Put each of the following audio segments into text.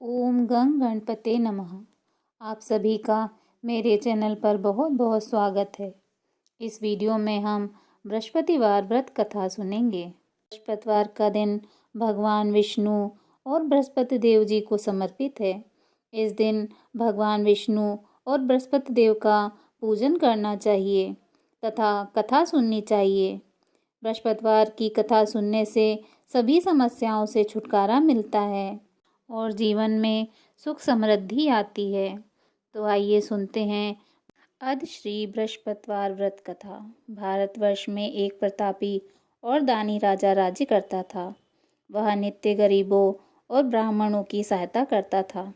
ओम गंग गणपते नमः। आप सभी का मेरे चैनल पर बहुत बहुत स्वागत है। इस वीडियो में हम बृहस्पतिवार व्रत कथा सुनेंगे। बृहस्पतिवार का दिन भगवान विष्णु और बृहस्पति देव जी को समर्पित है। इस दिन भगवान विष्णु और बृहस्पति देव का पूजन करना चाहिए तथा कथा सुननी चाहिए। बृहस्पतिवार की कथा सुनने से सभी समस्याओं से छुटकारा मिलता है और जीवन में सुख समृद्धि आती है। तो आइए सुनते हैं अद श्री बृहस्पतिवार व्रत कथा। भारतवर्ष में एक प्रतापी और दानी राजा राज्य करता था। वह नित्य गरीबों और ब्राह्मणों की सहायता करता था।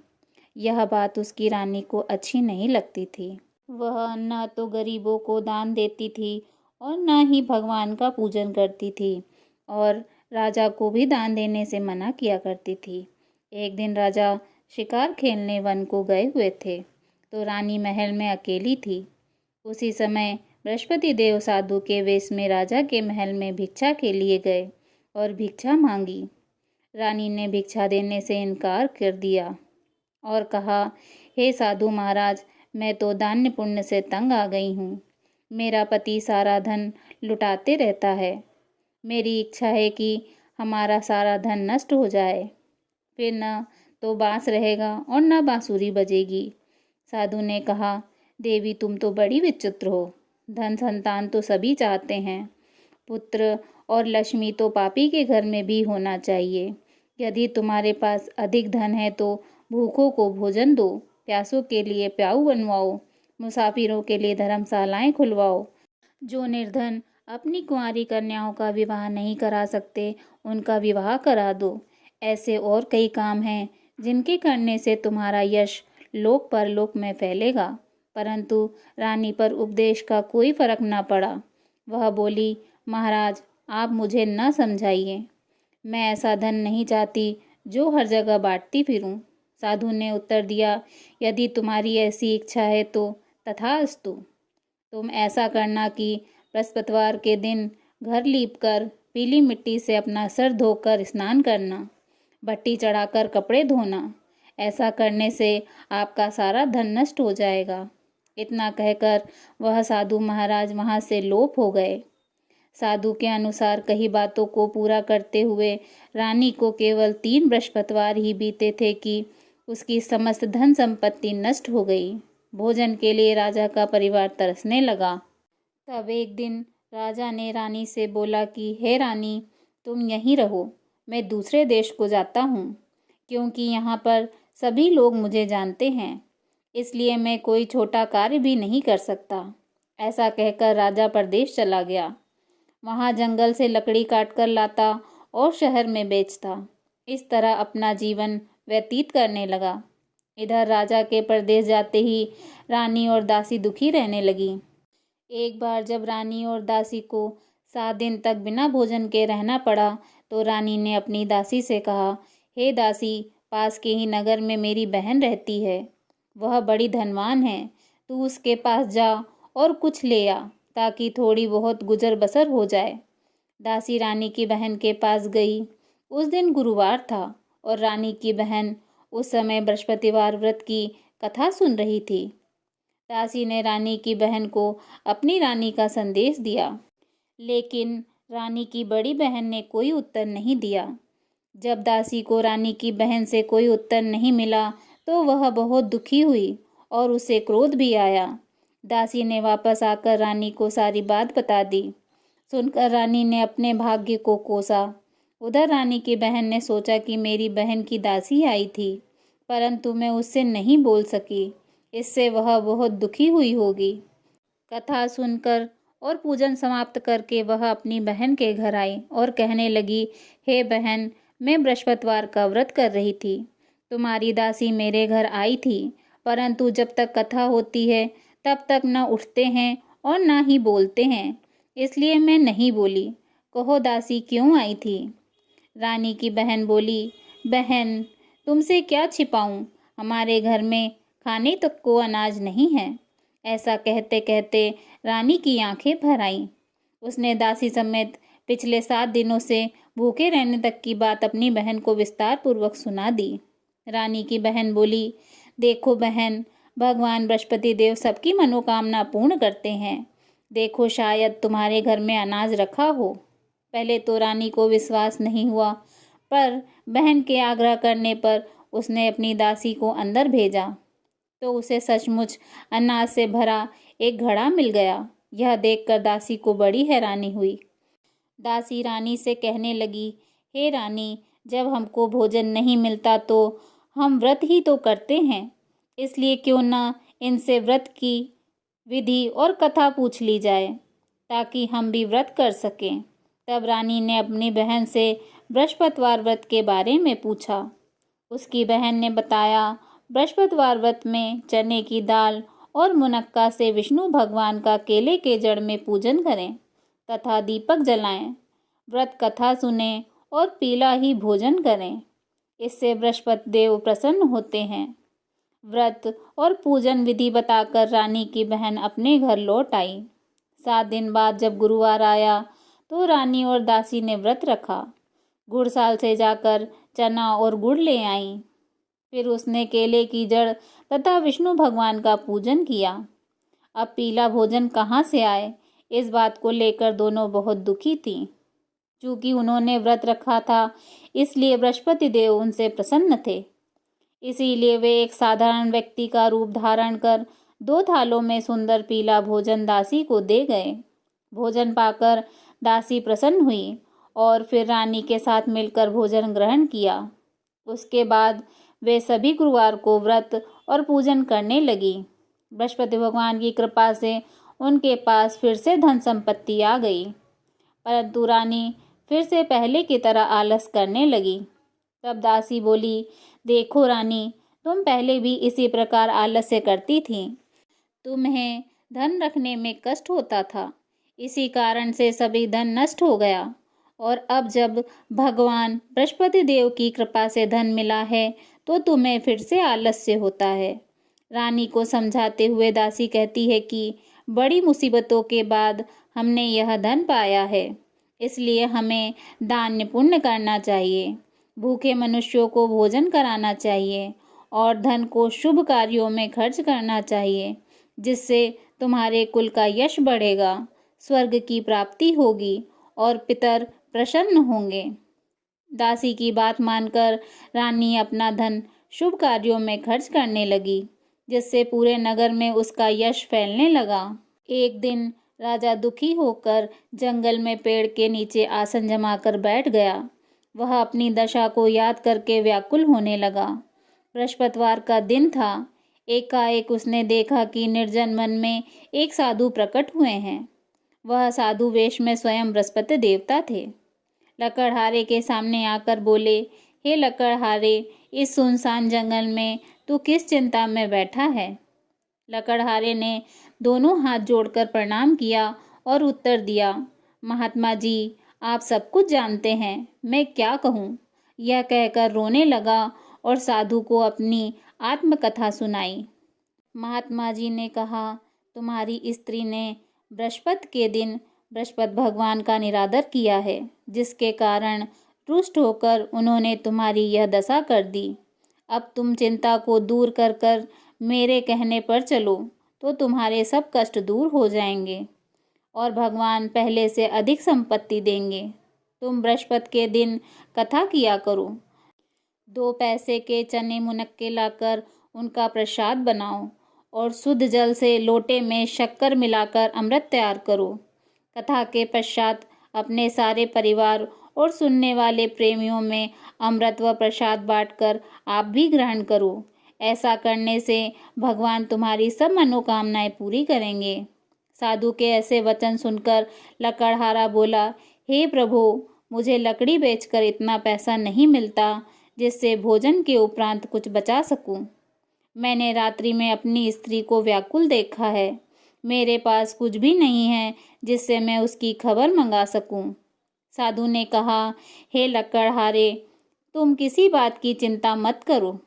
यह बात उसकी रानी को अच्छी नहीं लगती थी। वह न तो गरीबों को दान देती थी और न ही भगवान का पूजन करती थी और राजा को भी दान देने से मना किया करती थी। एक दिन राजा शिकार खेलने वन को गए हुए थे तो रानी महल में अकेली थी। उसी समय बृहस्पति देव साधु के वेश में राजा के महल में भिक्षा के लिए गए और भिक्षा मांगी। रानी ने भिक्षा देने से इनकार कर दिया और कहा, हे साधु महाराज, मैं तो दान्य पुण्य से तंग आ गई हूँ। मेरा पति सारा धन लुटाते रहता है। मेरी इच्छा है कि हमारा सारा धन नष्ट हो जाए, फिर न तो बांस रहेगा और न बांसुरी बजेगी। साधु ने कहा, देवी तुम तो बड़ी विचित्र हो। धन संतान तो सभी चाहते हैं। पुत्र और लक्ष्मी तो पापी के घर में भी होना चाहिए। यदि तुम्हारे पास अधिक धन है तो भूखों को भोजन दो, प्यासों के लिए प्याऊ बनवाओ, मुसाफिरों के लिए धर्मशालाएं खुलवाओ। जो निर्धन अपनी कुंवारी कन्याओं का विवाह नहीं करा सकते, उनका विवाह करा दो। ऐसे और कई काम हैं जिनके करने से तुम्हारा यश लोक परलोक में फैलेगा। परंतु रानी पर उपदेश का कोई फर्क न पड़ा। वह बोली, महाराज आप मुझे न समझाइए। मैं ऐसा धन नहीं चाहती जो हर जगह बांटती फिरूं। साधु ने उत्तर दिया, यदि तुम्हारी ऐसी इच्छा है तो तथास्तु। तुम ऐसा करना कि बृहस्पतिवार के दिन घर लीपकर पीली मिट्टी से अपना सर धोकर स्नान करना, भट्टी चढ़ाकर कपड़े धोना। ऐसा करने से आपका सारा धन नष्ट हो जाएगा। इतना कहकर वह साधु महाराज वहाँ से लोप हो गए। साधु के अनुसार कई बातों को पूरा करते हुए रानी को केवल 3 बृहस्पतिवार ही बीते थे कि उसकी समस्त धन संपत्ति नष्ट हो गई। भोजन के लिए राजा का परिवार तरसने लगा। तब एक दिन राजा ने रानी से बोला कि हे रानी, तुम यहीं रहो, मैं दूसरे देश को जाता हूँ, क्योंकि यहाँ पर सभी लोग मुझे जानते हैं, इसलिए मैं कोई छोटा कार्य भी नहीं कर सकता। ऐसा कहकर राजा परदेश चला गया। वहाँ जंगल से लकड़ी काटकर लाता और शहर में बेचता। इस तरह अपना जीवन व्यतीत करने लगा। इधर राजा के परदेश जाते ही रानी और दासी दुखी रहने लगी। एक बार जब रानी और दासी को 7 दिन तक बिना भोजन के रहना पड़ा तो रानी ने अपनी दासी से कहा, हे दासी, पास के ही नगर में मेरी बहन रहती है। वह बड़ी धनवान है। तू उसके पास जा और कुछ ले आ ताकि थोड़ी बहुत गुजर बसर हो जाए। दासी रानी की बहन के पास गई। उस दिन गुरुवार था और रानी की बहन उस समय बृहस्पतिवार व्रत की कथा सुन रही थी। दासी ने रानी की बहन को अपनी रानी का संदेश दिया, लेकिन रानी की बड़ी बहन ने कोई उत्तर नहीं दिया। जब दासी को रानी की बहन से कोई उत्तर नहीं मिला तो वह बहुत दुखी हुई और उसे क्रोध भी आया। दासी ने वापस आकर रानी को सारी बात बता दी। सुनकर रानी ने अपने भाग्य को कोसा। उधर रानी की बहन ने सोचा कि मेरी बहन की दासी आई थी, परंतु मैं उससे नहीं बोल सकी, इससे वह बहुत दुखी हुई होगी। कथा सुनकर और पूजन समाप्त करके वह अपनी बहन के घर आई और कहने लगी, हे बहन, मैं बृहस्पतिवार का व्रत कर रही थी। तुम्हारी दासी मेरे घर आई थी, परंतु जब तक कथा होती है तब तक न उठते हैं और न ही बोलते हैं, इसलिए मैं नहीं बोली। कहो दासी क्यों आई थी? रानी की बहन बोली, बहन तुमसे क्या छिपाऊं, हमारे घर में खाने तक को अनाज नहीं है। ऐसा कहते कहते रानी की आंखें भर आईं। उसने दासी समेत पिछले 7 दिनों से भूखे रहने तक की बात अपनी बहन को विस्तार पूर्वक सुना दी। रानी की बहन बोली, देखो बहन, भगवान बृहस्पति देव सबकी मनोकामना पूर्ण करते हैं। देखो शायद तुम्हारे घर में अनाज रखा हो। पहले तो रानी को विश्वास नहीं हुआ, पर बहन के आग्रह करने पर उसने अपनी दासी को अंदर भेजा तो उसे सचमुच अनाज से भरा एक घड़ा मिल गया। यह देखकर दासी को बड़ी हैरानी हुई। दासी रानी से कहने लगी, हे रानी, जब हमको भोजन नहीं मिलता तो हम व्रत ही तो करते हैं, इसलिए क्यों ना इनसे व्रत की विधि और कथा पूछ ली जाए ताकि हम भी व्रत कर सकें। तब रानी ने अपनी बहन से बृहस्पतिवार व्रत के बारे में पूछा। उसकी बहन ने बताया, बृहस्पतिवार व्रत में चने की दाल और मुनक्का से विष्णु भगवान का केले के जड़ में पूजन करें तथा दीपक जलाएं, व्रत कथा सुनें और पीला ही भोजन करें। इससे बृहस्पति देव प्रसन्न होते हैं। व्रत और पूजन विधि बताकर रानी की बहन अपने घर लौट आई। 7 दिन बाद जब गुरुवार आया तो रानी और दासी ने व्रत रखा। गुड़साल से जाकर चना और गुड़ ले आई। फिर उसने केले की जड़ तथा विष्णु भगवान का पूजन किया। अब पीला भोजन कहाँ से आए, इस बात को लेकर दोनों बहुत दुखी थीं। चूँकि उन्होंने व्रत रखा था, इसलिए बृहस्पति देव उनसे प्रसन्न थे। इसीलिए वे एक साधारण व्यक्ति का रूप धारण कर 2 थालों में सुंदर पीला भोजन दासी को दे गए। भोजन पाकर दासी प्रसन्न हुई और फिर रानी के साथ मिलकर भोजन ग्रहण किया। उसके बाद वे सभी गुरुवार को व्रत और पूजन करने लगी। बृहस्पति भगवान की कृपा से उनके पास फिर से धन संपत्ति आ गई, परंतु रानी फिर से पहले की तरह आलस करने लगी। तब दासी बोली, देखो रानी, तुम पहले भी इसी प्रकार आलस्य करती थी। तुम्हें धन रखने में कष्ट होता था, इसी कारण से सभी धन नष्ट हो गया, और अब जब भगवान बृहस्पति देव की कृपा से धन मिला है तो तुम्हें फिर से आलस्य होता है। रानी को समझाते हुए दासी कहती है कि बड़ी मुसीबतों के बाद हमने यह धन पाया है, इसलिए हमें दान पुण्य करना चाहिए, भूखे मनुष्यों को भोजन कराना चाहिए और धन को शुभ कार्यों में खर्च करना चाहिए, जिससे तुम्हारे कुल का यश बढ़ेगा, स्वर्ग की प्राप्ति होगी और पितर प्रसन्न होंगे। दासी की बात मानकर रानी अपना धन शुभ कार्यों में खर्च करने लगी, जिससे पूरे नगर में उसका यश फैलने लगा। एक दिन राजा दुखी होकर जंगल में पेड़ के नीचे आसन जमाकर बैठ गया। वह अपनी दशा को याद करके व्याकुल होने लगा। बृहस्पतिवार का दिन था। एकाएक उसने देखा कि निर्जन वन में एक साधु प्रकट हुए हैं। वह साधु वेश में स्वयं बृहस्पति देवता थे। लकड़हारे के सामने आकर बोले, हे लकड़हारे, इस सुनसान जंगल में तू किस चिंता में बैठा है? लकड़हारे ने दोनों हाथ जोड़कर प्रणाम किया और उत्तर दिया, महात्मा जी, आप सब कुछ जानते हैं, मैं क्या कहूँ। यह कहकर रोने लगा और साधु को अपनी आत्मकथा सुनाई। महात्मा जी ने कहा, तुम्हारी स्त्री ने बृहस्पति के दिन बृहस्पति भगवान का निरादर किया है, जिसके कारण रुष्ट होकर उन्होंने तुम्हारी यह दशा कर दी। अब तुम चिंता को दूर कर कर मेरे कहने पर चलो तो तुम्हारे सब कष्ट दूर हो जाएंगे और भगवान पहले से अधिक संपत्ति देंगे। तुम बृहस्पति के दिन कथा किया करो। 2 पैसे के चने मुनक्के लाकर उनका प्रसाद बनाओ और शुद्ध जल से लोटे में शक्कर मिलाकर अमृत तैयार करो। कथा के पश्चात अपने सारे परिवार और सुनने वाले प्रेमियों में अमृत व प्रसाद बांटकर आप भी ग्रहण करो। ऐसा करने से भगवान तुम्हारी सब मनोकामनाएं पूरी करेंगे। साधु के ऐसे वचन सुनकर लकड़हारा बोला, हे प्रभु, मुझे लकड़ी बेचकर इतना पैसा नहीं मिलता जिससे भोजन के उपरांत कुछ बचा सकूं। मैंने रात्रि में अपनी स्त्री को व्याकुल देखा है। मेरे पास कुछ भी नहीं है जिससे मैं उसकी खबर मंगा सकूं। साधु ने कहा, हे लकड़हारे, तुम किसी बात की चिंता मत करो।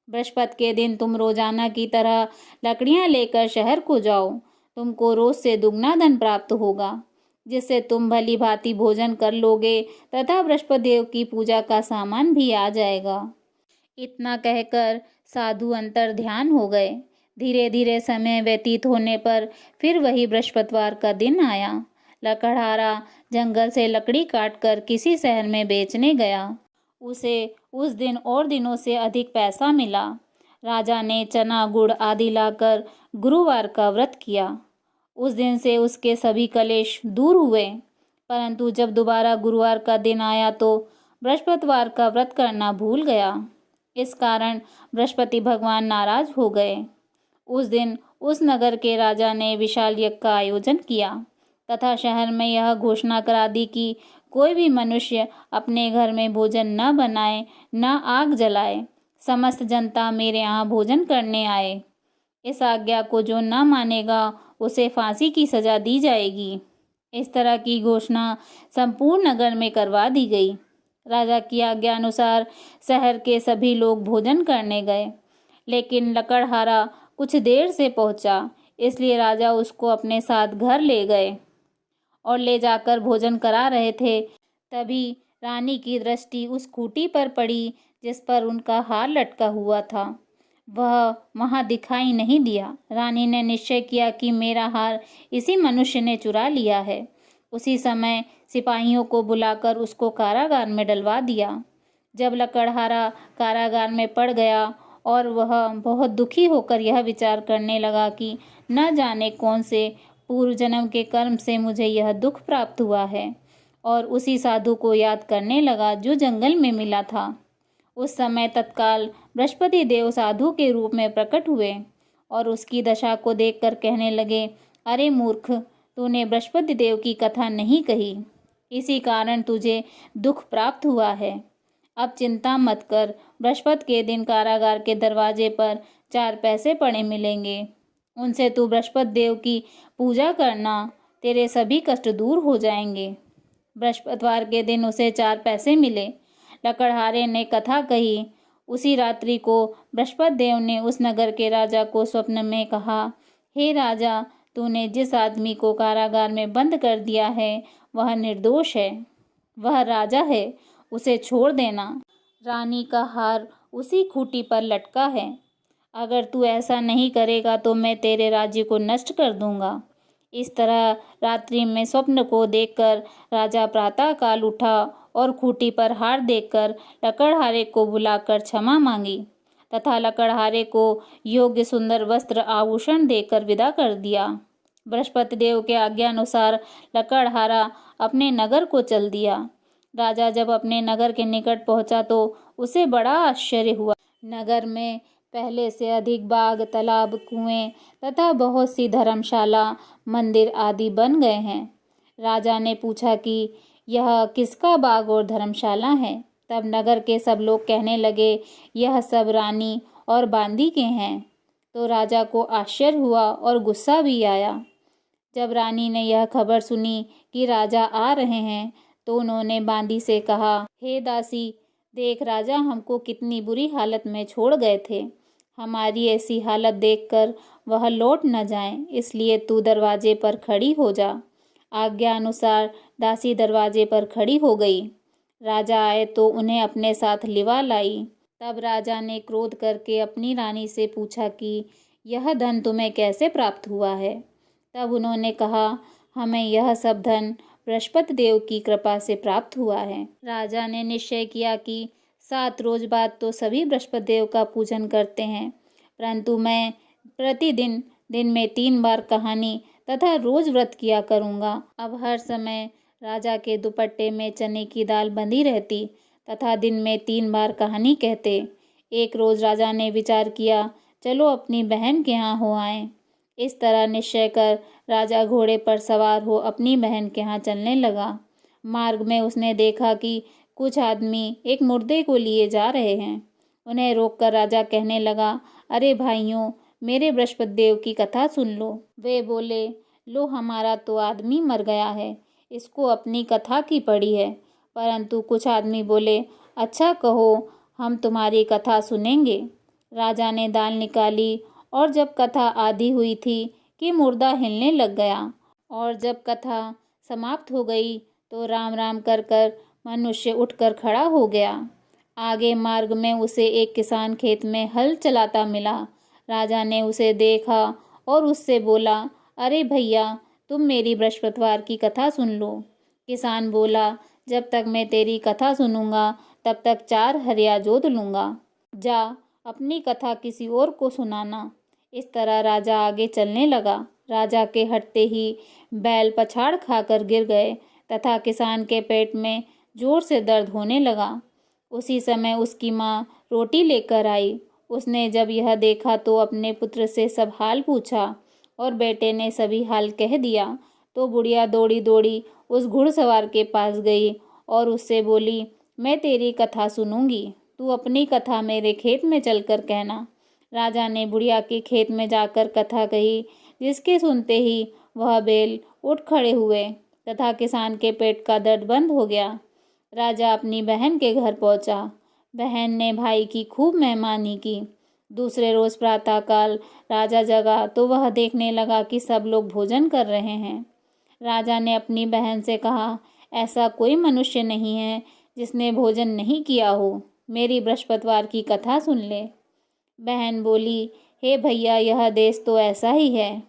बृहस्पति के दिन तुम रोजाना की तरह लकड़ियां लेकर शहर को जाओ। तुमको रोज से दुगना धन प्राप्त होगा, जिससे तुम भली भांति भोजन कर लोगे तथा बृहस्पति देव की पूजा का सामान भी आ जाएगा। इतना कहकर साधु अंतर ध्यान हो गए। धीरे धीरे समय व्यतीत होने पर फिर वही बृहस्पतिवार का दिन आया। लकड़हारा जंगल से लकड़ी काटकर किसी शहर में बेचने गया। उसे उस दिन और दिनों से अधिक पैसा मिला। राजा ने चना गुड़ आदि लाकर गुरुवार का व्रत किया। उस दिन से उसके सभी कलेश दूर हुए। परंतु जब दोबारा गुरुवार का दिन आया तो बृहस्पतिवार का व्रत करना भूल गया। इस कारण बृहस्पति भगवान नाराज हो गए। उस दिन उस नगर के राजा ने विशाल यज्ञ का आयोजन किया तथा शहर में यह घोषणा करा दी कि कोई भी मनुष्य अपने घर में भोजन न बनाए, न आग जलाए। समस्त जनता मेरे यहाँ भोजन करने आए। इस आज्ञा को जो न मानेगा उसे फांसी की सजा दी जाएगी। इस तरह की घोषणा संपूर्ण नगर में करवा दी गई। राजा की आज्ञा अनुसार शहर के सभी लोग भोजन करने गए, लेकिन लकड़हारा कुछ देर से पहुंचा, इसलिए राजा उसको अपने साथ घर ले गए और ले जाकर भोजन करा रहे थे। तभी रानी की दृष्टि उस खूंटी पर पड़ी जिस पर उनका हार लटका हुआ था। वह वहां दिखाई नहीं दिया। रानी ने निश्चय किया कि मेरा हार इसी मनुष्य ने चुरा लिया है। उसी समय सिपाहियों को बुलाकर उसको कारागार में डलवा दिया। जब लकड़हारा कारागार में पड़ गया और वह बहुत दुखी होकर यह विचार करने लगा कि न जाने कौन से पूर्व जन्म के कर्म से मुझे यह दुख प्राप्त हुआ है, और उसी साधु को याद करने लगा जो जंगल में मिला था। उस समय तत्काल बृहस्पति देव साधु के रूप में प्रकट हुए और उसकी दशा को देखकर कहने लगे, अरे मूर्ख, तूने बृहस्पति देव की कथा नहीं कही, इसी कारण तुझे दुख प्राप्त हुआ है। अब चिंता मत कर, बृहस्पति के दिन कारागार के दरवाजे पर 4 पैसे पड़े मिलेंगे। उनसे तू बृहस्पति देव की पूजा करना, तेरे सभी कष्ट दूर हो जाएंगे। बृहस्पतिवार के दिन उसे 4 पैसे मिले। लकड़हारे ने कथा कही। उसी रात्रि को बृहस्पति देव ने उस नगर के राजा को स्वप्न में कहा, हे राजा, तूने जिस आदमी को कारागार में बंद कर दिया है वह निर्दोष है, वह राजा है, उसे छोड़ देना। रानी का हार उसी खूंटी पर लटका है। अगर तू ऐसा नहीं करेगा तो मैं तेरे राज्य को नष्ट कर दूंगा। इस तरह रात्रि में स्वप्न को देखकर राजा प्रातः काल उठा और खूंटी पर हार देखकर लकड़हारे को बुलाकर क्षमा मांगी तथा लकड़हारे को योग्य सुंदर वस्त्र आभूषण देकर विदा कर दिया। बृहस्पति देव के आज्ञानुसार लकड़हारा अपने नगर को चल दिया। राजा जब अपने नगर के निकट पहुंचा तो उसे बड़ा आश्चर्य हुआ। नगर में पहले से अधिक बाग, तालाब, कुएं तथा बहुत सी धर्मशाला, मंदिर आदि बन गए हैं। राजा ने पूछा कि यह किसका बाग और धर्मशाला है? तब नगर के सब लोग कहने लगे, यह सब रानी और बांदी के हैं। तो राजा को आश्चर्य हुआ और गुस्सा भी आया। जब रानी ने यह खबर सुनी कि राजा आ रहे हैं तो उन्होंने बांदी से कहा, हे दासी, देख राजा हमको कितनी बुरी हालत में छोड़ गए थे। हमारी ऐसी हालत देखकर वह लौट न जाएं, इसलिए तू दरवाजे पर खड़ी हो जा। आज्ञा अनुसार दासी दरवाजे पर खड़ी हो गई। राजा आए तो उन्हें अपने साथ लिवा लाई। तब राजा ने क्रोध करके अपनी रानी से पूछा कि यह धन तुम्हें कैसे प्राप्त हुआ है? तब उन्होंने कहा, हमें यह सब धन बृहस्पति देव की कृपा से प्राप्त हुआ है। राजा ने निश्चय किया कि 7 रोज बाद तो सभी बृहस्पति देव का पूजन करते हैं, परंतु मैं प्रतिदिन दिन में 3 बार कहानी तथा रोज व्रत किया करूँगा। अब हर समय राजा के दुपट्टे में चने की दाल बंधी रहती तथा दिन में 3 बार कहानी कहते। एक रोज राजा ने विचार किया, चलो अपनी बहन के यहाँ हो आएं। इस तरह निश्चय कर राजा घोड़े पर सवार हो अपनी बहन के यहाँ चलने लगा। मार्ग में उसने देखा कि कुछ आदमी एक मुर्दे को लिए जा रहे हैं। उन्हें रोककर राजा कहने लगा, अरे भाइयों, मेरे बृहस्पति देव की कथा सुन लो। वे बोले, लो हमारा तो आदमी मर गया है, इसको अपनी कथा की पड़ी है। परंतु कुछ आदमी बोले, अच्छा कहो, हम तुम्हारी कथा सुनेंगे। राजा ने दाल निकाली और जब कथा आधी हुई थी कि मुर्दा हिलने लग गया, और जब कथा समाप्त हो गई तो राम राम कर कर मनुष्य उठकर खड़ा हो गया। आगे मार्ग में उसे एक किसान खेत में हल चलाता मिला। राजा ने उसे देखा और उससे बोला, अरे भैया, तुम मेरी बृहस्पतिवार की कथा सुन लो। किसान बोला, जब तक मैं तेरी कथा सुनूंगा तब तक 4 हरिया जोत लूंगा। जा अपनी कथा किसी और को सुनाना। इस तरह राजा आगे चलने लगा। राजा के हटते ही बैल पछाड़ खाकर गिर गए तथा किसान के पेट में जोर से दर्द होने लगा। उसी समय उसकी माँ रोटी लेकर आई। उसने जब यह देखा तो अपने पुत्र से सब हाल पूछा और बेटे ने सभी हाल कह दिया। तो बुढ़िया दौड़ी दौड़ी उस घुड़सवार के पास गई और उससे बोली, मैं तेरी कथा सुनूंगी, तू अपनी कथा मेरे खेत में चलकर कहना। राजा ने बुढ़िया के खेत में जाकर कथा कही, जिसके सुनते ही वह बैल उठ खड़े हुए तथा किसान के पेट का दर्द बंद हो गया। राजा अपनी बहन के घर पहुंचा। बहन ने भाई की खूब मेहमानी की। दूसरे रोज प्रातःकाल राजा जगा तो वह देखने लगा कि सब लोग भोजन कर रहे हैं। राजा ने अपनी बहन से कहा, ऐसा कोई मनुष्य नहीं है जिसने भोजन नहीं किया हो, मेरी बृहस्पतिवार की कथा सुन ले। बहन बोली, हे भैया, यह देश तो ऐसा ही है।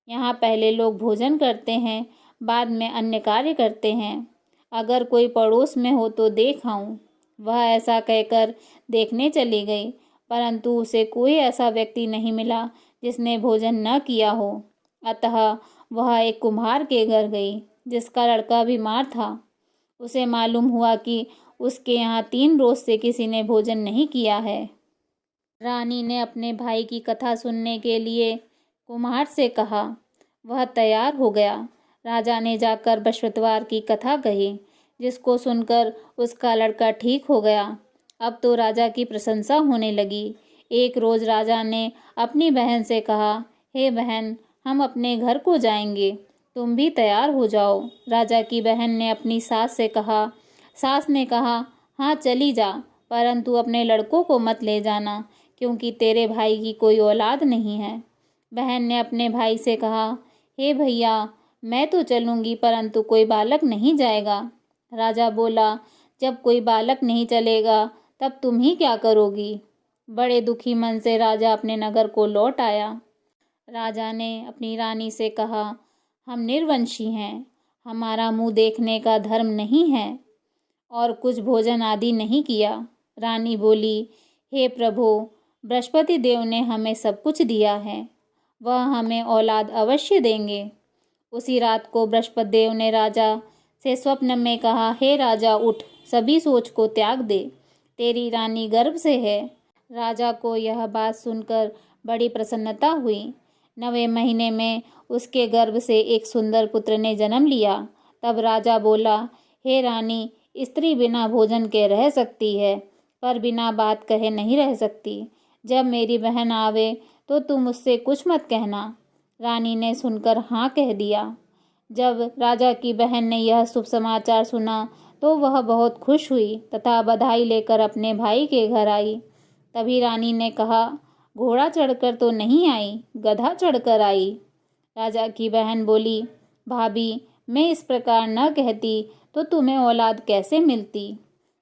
यहाँ पहले लोग भोजन करते हैं, बाद में अन्य कार्य करते हैं। अगर कोई पड़ोस में हो तो देख आऊं। वह ऐसा कहकर देखने चली गई, परंतु उसे कोई ऐसा व्यक्ति नहीं मिला जिसने भोजन न किया हो। अतः वह एक कुम्हार के घर गई, जिसका लड़का बीमार था। उसे मालूम हुआ कि उसके यहाँ 3 रोज से किसी ने भोजन नहीं किया है। रानी ने अपने भाई की कथा सुनने के लिए कुम्हार से कहा। वह तैयार हो गया। राजा ने जाकर बृहस्पतिवार की कथा कही, जिसको सुनकर उसका लड़का ठीक हो गया। अब तो राजा की प्रशंसा होने लगी। एक रोज राजा ने अपनी बहन से कहा, हे बहन, हम अपने घर को जाएंगे, तुम भी तैयार हो जाओ। राजा की बहन ने अपनी सास से कहा। सास ने कहा, हाँ चली जा, परंतु अपने लड़कों को मत ले जाना, क्योंकि तेरे भाई की कोई औलाद नहीं है। बहन ने अपने भाई से कहा, हे भैया, मैं तो चलूंगी, परंतु कोई बालक नहीं जाएगा। राजा बोला, जब कोई बालक नहीं चलेगा तब तुम ही क्या करोगी। बड़े दुखी मन से राजा अपने नगर को लौट आया। राजा ने अपनी रानी से कहा, हम निर्वंशी हैं, हमारा मुंह देखने का धर्म नहीं है और कुछ भोजन आदि नहीं किया। रानी बोली, हे प्रभु, बृहस्पति देव ने हमें सब कुछ दिया है, वह हमें औलाद अवश्य देंगे। उसी रात को बृहस्पति देव ने राजा से स्वप्न में कहा, हे राजा, उठ, सभी सोच को त्याग दे, तेरी रानी गर्भ से है। राजा को यह बात सुनकर बड़ी प्रसन्नता हुई। 9वें महीने में उसके गर्भ से एक सुंदर पुत्र ने जन्म लिया। तब राजा बोला, हे रानी, स्त्री बिना भोजन के रह सकती है, पर बिना बात कहे नहीं रह सकती। जब मेरी बहन आवे तो तुम उससे कुछ मत कहना। रानी ने सुनकर हाँ कह दिया। जब राजा की बहन ने यह शुभ समाचार सुना तो वह बहुत खुश हुई तथा बधाई लेकर अपने भाई के घर आई। तभी रानी ने कहा, घोड़ा चढ़कर तो नहीं आई, गधा चढ़कर आई। राजा की बहन बोली, भाभी, मैं इस प्रकार न कहती तो तुम्हें औलाद कैसे मिलती।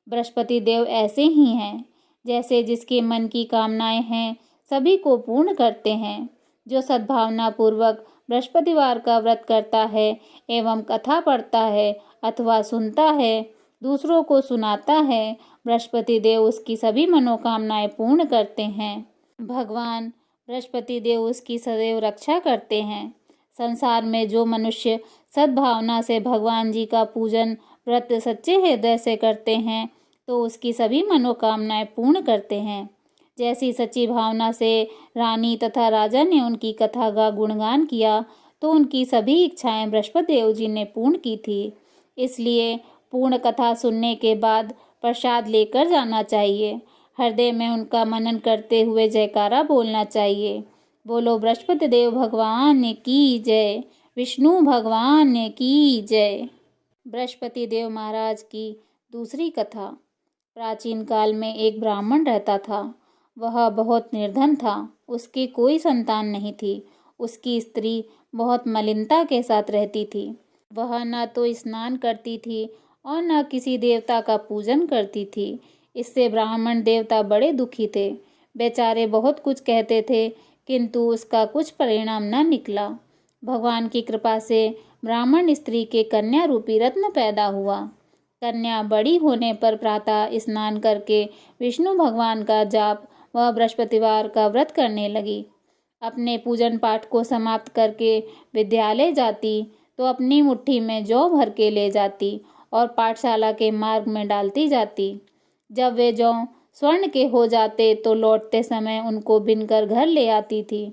बृहस्पति देव ऐसे ही हैं, जैसे जिसके मन की कामनाएं हैं सभी को पूर्ण करते हैं। जो सद्भावना पूर्वक बृहस्पतिवार का व्रत करता है एवं कथा पढ़ता है अथवा सुनता है, दूसरों को सुनाता है, बृहस्पति देव उसकी सभी मनोकामनाएं पूर्ण करते हैं। भगवान बृहस्पति देव उसकी सदैव रक्षा करते हैं। संसार में जो मनुष्य सद्भावना से भगवान जी का पूजन व्रत सच्चे हृदय से करते हैं तो उसकी सभी मनोकामनाएं पूर्ण करते हैं। जैसी सच्ची भावना से रानी तथा राजा ने उनकी कथा का गुणगान किया तो उनकी सभी इच्छाएं बृहस्पति देव जी ने पूर्ण की थी। इसलिए पूर्ण कथा सुनने के बाद प्रसाद लेकर जाना चाहिए। हृदय में उनका मनन करते हुए जयकारा बोलना चाहिए। बोलो बृहस्पति देव भगवान की जय, विष्णु भगवान की जय। बृहस्पति देव महाराज की दूसरी कथा। प्राचीन काल में एक ब्राह्मण रहता था। वह बहुत निर्धन था। उसकी कोई संतान नहीं थी। उसकी स्त्री बहुत मलिनता के साथ रहती थी। वह न तो स्नान करती थी और न किसी देवता का पूजन करती थी। इससे ब्राह्मण देवता बड़े दुखी थे। बेचारे बहुत कुछ कहते थे, किंतु उसका कुछ परिणाम न निकला। भगवान की कृपा से ब्राह्मण स्त्री के कन्या रूपी रत्न पैदा हुआ। कन्या बड़ी होने पर प्रातः स्नान करके विष्णु भगवान का जाप व बृहस्पतिवार का व्रत करने लगी। अपने पूजन पाठ को समाप्त करके विद्यालय जाती तो अपनी मुट्ठी में जौ भर के ले जाती और पाठशाला के मार्ग में डालती जाती। जब वे जौ स्वर्ण के हो जाते तो लौटते समय उनको बिनकर घर ले आती थी।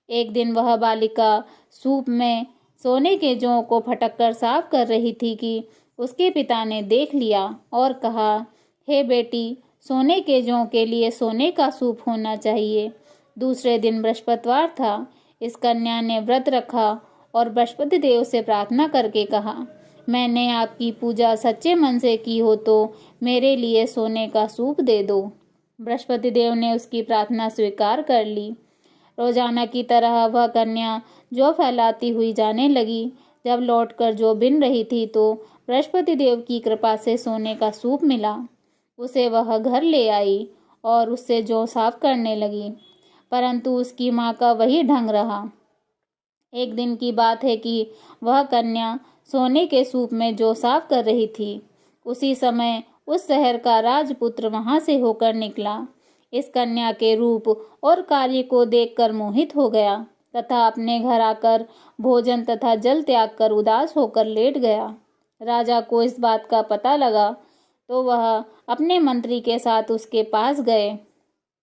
एक दिन वह बालिका सूप में सोने के जौ को फटक कर साफ कर रही थी कि उसके पिता ने देख लिया और कहा, हे बेटी, सोने के जौ के लिए सोने का सूप होना चाहिए। दूसरे दिन बृहस्पतिवार था। इस कन्या ने व्रत रखा और बृहस्पति देव से प्रार्थना करके कहा, मैंने आपकी पूजा सच्चे मन से की हो तो मेरे लिए सोने का सूप दे दो। बृहस्पति देव ने उसकी प्रार्थना स्वीकार कर ली। रोजाना की तरह वह कन्या जौ फैलाती हुई जाने लगी। जब लौटकर जौ बिन रही थी तो बृहस्पति देव की कृपा से सोने का सूप मिला। उसे वह घर ले आई और उससे जौ साफ करने लगी, परंतु उसकी माँ का वही ढंग रहा। एक दिन की बात है कि वह कन्या सोने के सूप में जौ साफ कर रही थी। उसी समय उस शहर का राजपुत्र वहां से होकर निकला। इस कन्या के रूप और कार्य को देखकर मोहित हो गया तथा अपने घर आकर भोजन तथा जल त्याग कर उदास होकर लेट गया। राजा को इस बात का पता लगा तो वह अपने मंत्री के साथ उसके पास गए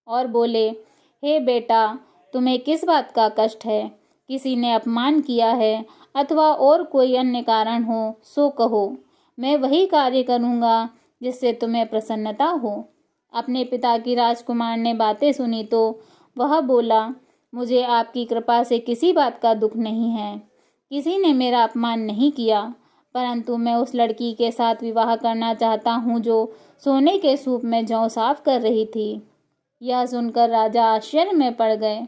और बोले, हे बेटा, तुम्हें किस बात का कष्ट है? किसी ने अपमान किया है अथवा और कोई अन्य कारण हो सो कहो। मैं वही कार्य करूँगा जिससे तुम्हें प्रसन्नता हो। अपने पिता की राजकुमार ने बातें सुनी तो वह बोला, मुझे आपकी कृपा से किसी बात का दुख नहीं है। किसी ने मेरा अपमान नहीं किया, परंतु मैं उस लड़की के साथ विवाह करना चाहता हूँ जो सोने के सूप में जौ साफ कर रही थी। यह सुनकर राजा आश्चर्य में पड़ गए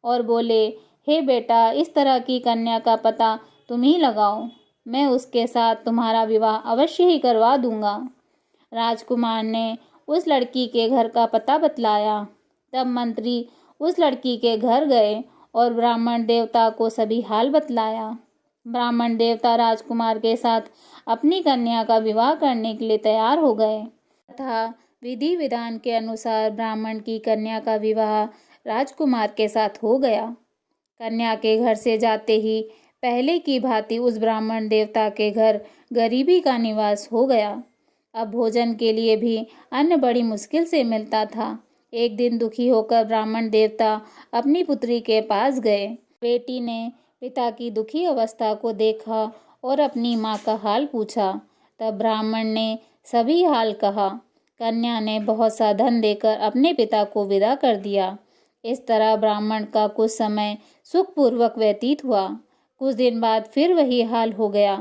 और बोले, हे बेटा, इस तरह की कन्या का पता तुम ही लगाओ। मैं उसके साथ तुम्हारा विवाह अवश्य ही करवा दूंगा। राजकुमार ने उस लड़की के घर का पता बतलाया। तब मंत्री उस लड़की के घर गए और ब्राह्मण देवता को सभी हाल बतलाया। ब्राह्मण देवता राजकुमार के साथ अपनी कन्या का विवाह करने के लिए तैयार हो गए तथा विधि विधान के अनुसार ब्राह्मण की कन्या का विवाह राजकुमार के साथ हो गया। कन्या के घर से जाते ही पहले की भांति उस ब्राह्मण देवता के घर गरीबी का निवास हो गया। अब भोजन के लिए भी अन्न बड़ी मुश्किल से मिलता था। एक दिन दुखी होकर ब्राह्मण देवता अपनी पुत्री के पास गए। बेटी ने पिता की दुखी अवस्था को देखा और अपनी माँ का हाल पूछा। तब ब्राह्मण ने सभी हाल कहा। कन्या ने बहुत सा धन देकर अपने पिता को विदा कर दिया। इस तरह ब्राह्मण का कुछ समय सुखपूर्वक व्यतीत हुआ। कुछ दिन बाद फिर वही हाल हो गया।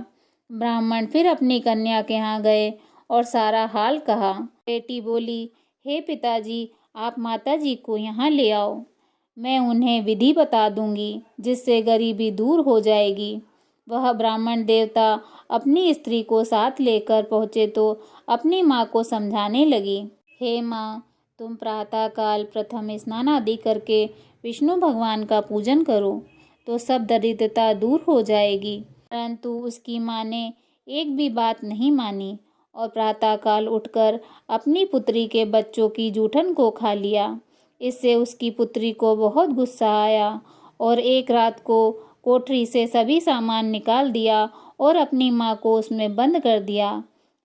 ब्राह्मण फिर अपनी कन्या के यहाँ गए और सारा हाल कहा। बेटी बोली, हे पिताजी, आप माताजी को यहाँ ले आओ। मैं उन्हें विधि बता दूंगी जिससे गरीबी दूर हो जाएगी। वह ब्राह्मण देवता अपनी स्त्री को साथ लेकर पहुँचे तो अपनी माँ को समझाने लगी, हे माँ, तुम प्रातःकाल प्रथम स्नान आदि करके विष्णु भगवान का पूजन करो तो सब दरिद्रता दूर हो जाएगी। परंतु उसकी माँ ने एक भी बात नहीं मानी और प्रातःकाल उठकर अपनी पुत्री के बच्चों की जूठन को खा लिया। इससे उसकी पुत्री को बहुत गुस्सा आया और एक रात को कोठरी से सभी सामान निकाल दिया और अपनी माँ को उसमें बंद कर दिया।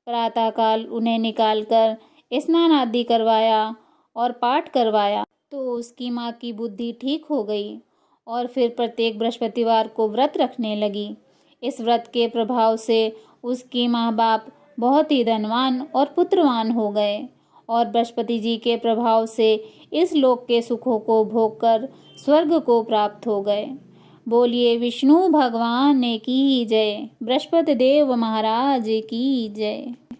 प्रातःकाल उन्हें निकालकर स्नान आदि करवाया और पाठ करवाया तो उसकी माँ की बुद्धि ठीक हो गई और फिर प्रत्येक बृहस्पतिवार को व्रत रखने लगी। इस व्रत के प्रभाव से उसकी माँ बाप बहुत ही धनवान और पुत्रवान हो गए और बृहस्पति जी के प्रभाव से इस लोक के सुखों को भोगकर स्वर्ग को प्राप्त हो गए। बोलिए विष्णु भगवान की जय, बृहस्पति देव महाराज की जय।